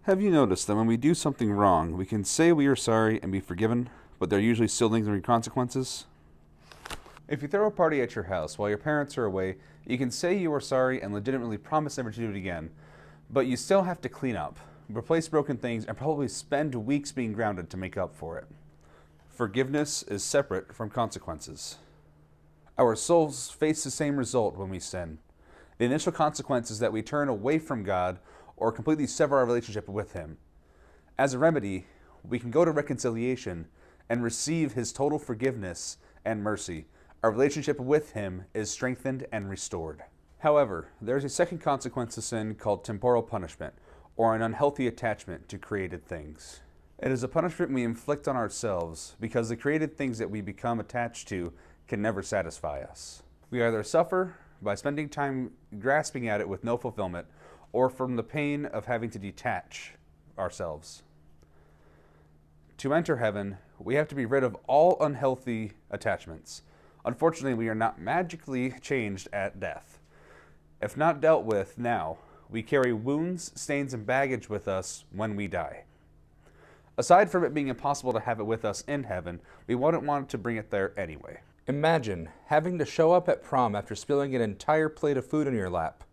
Have you noticed that when we do something wrong, we can say we are sorry and be forgiven, but there are usually still lingering consequences? If you throw a party at your house while your parents are away, you can say you are sorry and legitimately promise never to do it again, but you still have to clean up, replace broken things, and probably spend weeks being grounded to make up for it. Forgiveness is separate from consequences. Our souls face the same result when we sin. The initial consequence is that we turn away from God or completely sever our relationship with Him. As a remedy, we can go to reconciliation and receive His total forgiveness and mercy. Our relationship with Him is strengthened and restored. However, there is a second consequence to sin called temporal punishment, or an unhealthy attachment to created things. It is a punishment we inflict on ourselves because the created things that we become attached to can never satisfy us. We either suffer by spending time grasping at it with no fulfillment, or from the pain of having to detach ourselves. To enter heaven, we have to be rid of all unhealthy attachments. Unfortunately, we are not magically changed at death. If not dealt with now, we carry wounds, stains, and baggage with us when we die. Aside from it being impossible to have it with us in heaven, we wouldn't want to bring it there anyway. Imagine having to show up at prom after spilling an entire plate of food in your lap,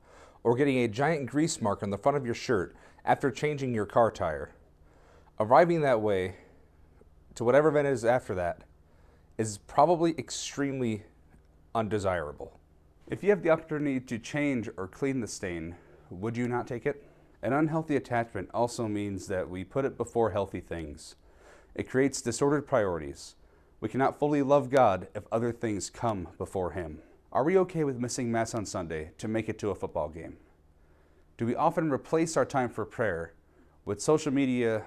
or getting a giant grease mark on the front of your shirt after changing your car tire. Arriving that way to whatever event is after that is probably extremely undesirable. If you have the opportunity to change or clean the stain, would you not take it? An unhealthy attachment also means that we put it before healthy things. It creates disordered priorities. We cannot fully love God if other things come before Him. Are we okay with missing Mass on Sunday to make it to a football game? Do we often replace our time for prayer with social media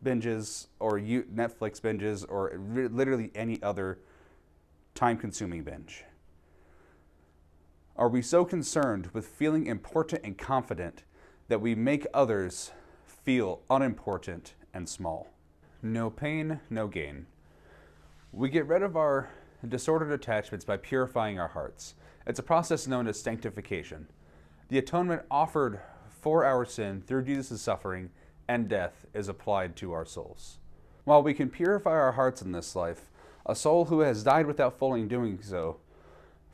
binges or Netflix binges or literally any other time-consuming binge? Are we so concerned with feeling important and confident that we make others feel unimportant and small? No pain, no gain. We get rid of our disordered attachments by purifying our hearts. It's a process known as sanctification. The atonement offered for our sin through Jesus' suffering and death is applied to our souls. While we can purify our hearts in this life, a soul who has died without fully doing so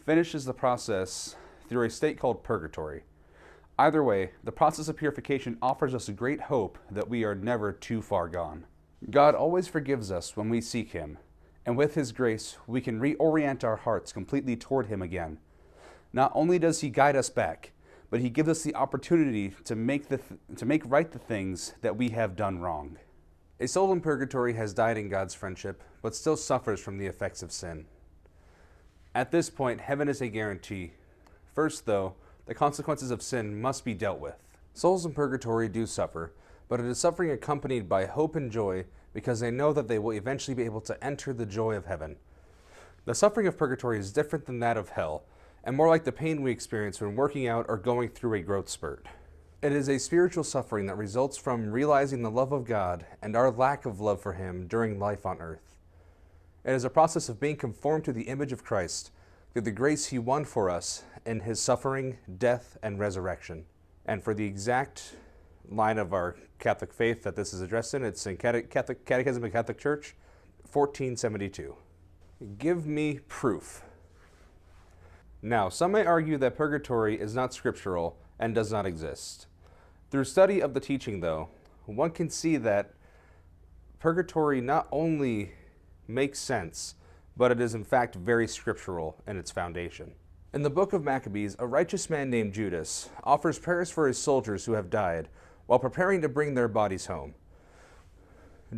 finishes the process through a state called Purgatory. Either way, the process of purification offers us a great hope that we are never too far gone. God always forgives us when we seek Him, and with His grace, we can reorient our hearts completely toward Him again. Not only does He guide us back, but He gives us the opportunity to make right the things that we have done wrong. A soul in purgatory has died in God's friendship, but still suffers from the effects of sin. At this point, heaven is a guarantee. First, though, the consequences of sin must be dealt with. Souls in purgatory do suffer, but it is suffering accompanied by hope and joy because they know that they will eventually be able to enter the joy of heaven. The suffering of purgatory is different than that of hell, and more like the pain we experience when working out or going through a growth spurt. It is a spiritual suffering that results from realizing the love of God and our lack of love for Him during life on earth. It is a process of being conformed to the image of Christ through the grace He won for us in His suffering, death, and resurrection. And for the exact line of our Catholic faith that this is addressed in, it's in Catechism of the Catholic Church, 1472. Give me proof. Now, some may argue that purgatory is not scriptural and does not exist. Through study of the teaching, though, one can see that purgatory not only makes sense, but it is in fact very scriptural in its foundation. In the book of Maccabees, a righteous man named Judas offers prayers for his soldiers who have died while preparing to bring their bodies home.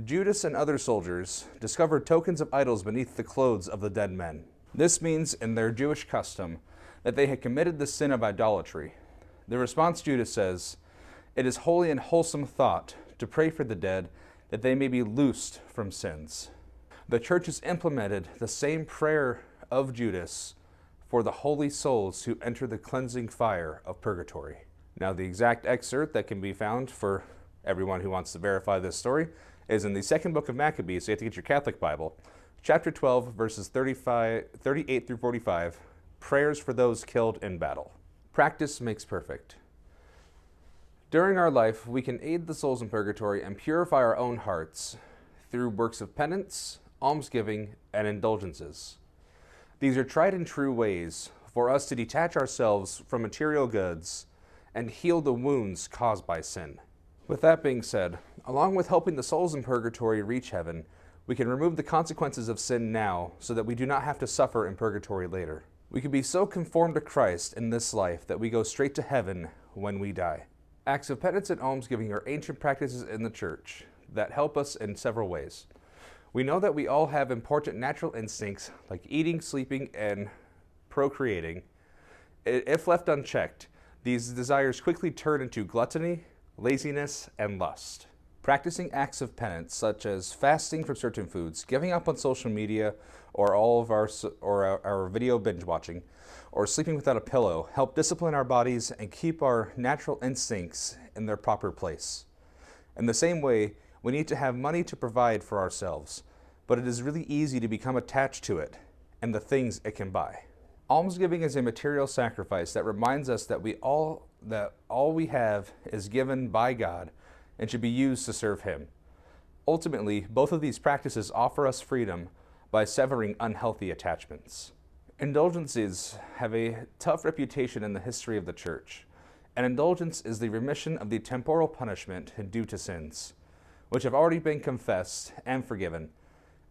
Judas and other soldiers discovered tokens of idols beneath the clothes of the dead men. This means, in their Jewish custom, that they had committed the sin of idolatry. The response, Judas says, "It is holy and wholesome thought to pray for the dead that they may be loosed from sins." The church has implemented the same prayer of Judas for the holy souls who enter the cleansing fire of purgatory. Now, the exact excerpt that can be found for everyone who wants to verify this story is in the second book of Maccabees, so you have to get your Catholic Bible, chapter 12, verses 38 through 45, prayers for those killed in battle. Practice makes perfect. During our life, we can aid the souls in purgatory and purify our own hearts through works of penance, almsgiving, and indulgences. These are tried and true ways for us to detach ourselves from material goods and heal the wounds caused by sin. With that being said, along with helping the souls in purgatory reach heaven, we can remove the consequences of sin now so that we do not have to suffer in purgatory later. We can be so conformed to Christ in this life that we go straight to heaven when we die. Acts of penance and almsgiving are ancient practices in the church that help us in several ways. We know that we all have important natural instincts like eating, sleeping, and procreating. If left unchecked, these desires quickly turn into gluttony, laziness, and lust. Practicing acts of penance, such as fasting from certain foods, giving up on social media or our video binge watching, or sleeping without a pillow, help discipline our bodies and keep our natural instincts in their proper place. In the same way, we need to have money to provide for ourselves, but it is really easy to become attached to it and the things it can buy. Almsgiving is a material sacrifice that reminds us that all we have is given by God and should be used to serve Him. Ultimately, both of these practices offer us freedom by severing unhealthy attachments. Indulgences have a tough reputation in the history of the Church. An indulgence is the remission of the temporal punishment due to sins, which have already been confessed and forgiven.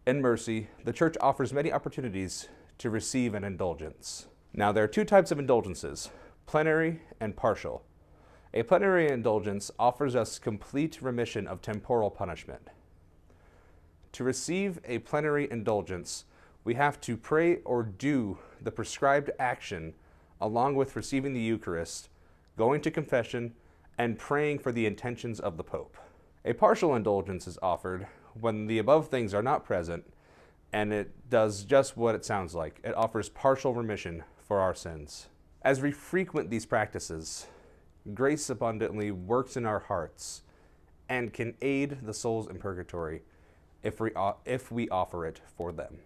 In mercy, the Church offers many opportunities to receive an indulgence. Now, there are two types of indulgences, plenary and partial. A plenary indulgence offers us complete remission of temporal punishment. To receive a plenary indulgence, we have to pray or do the prescribed action along with receiving the Eucharist, going to confession, and praying for the intentions of the Pope. A partial indulgence is offered when the above things are not present, and it does just what it sounds like. It offers partial remission for our sins. As we frequent these practices, grace abundantly works in our hearts and can aid the souls in purgatory if we offer it for them.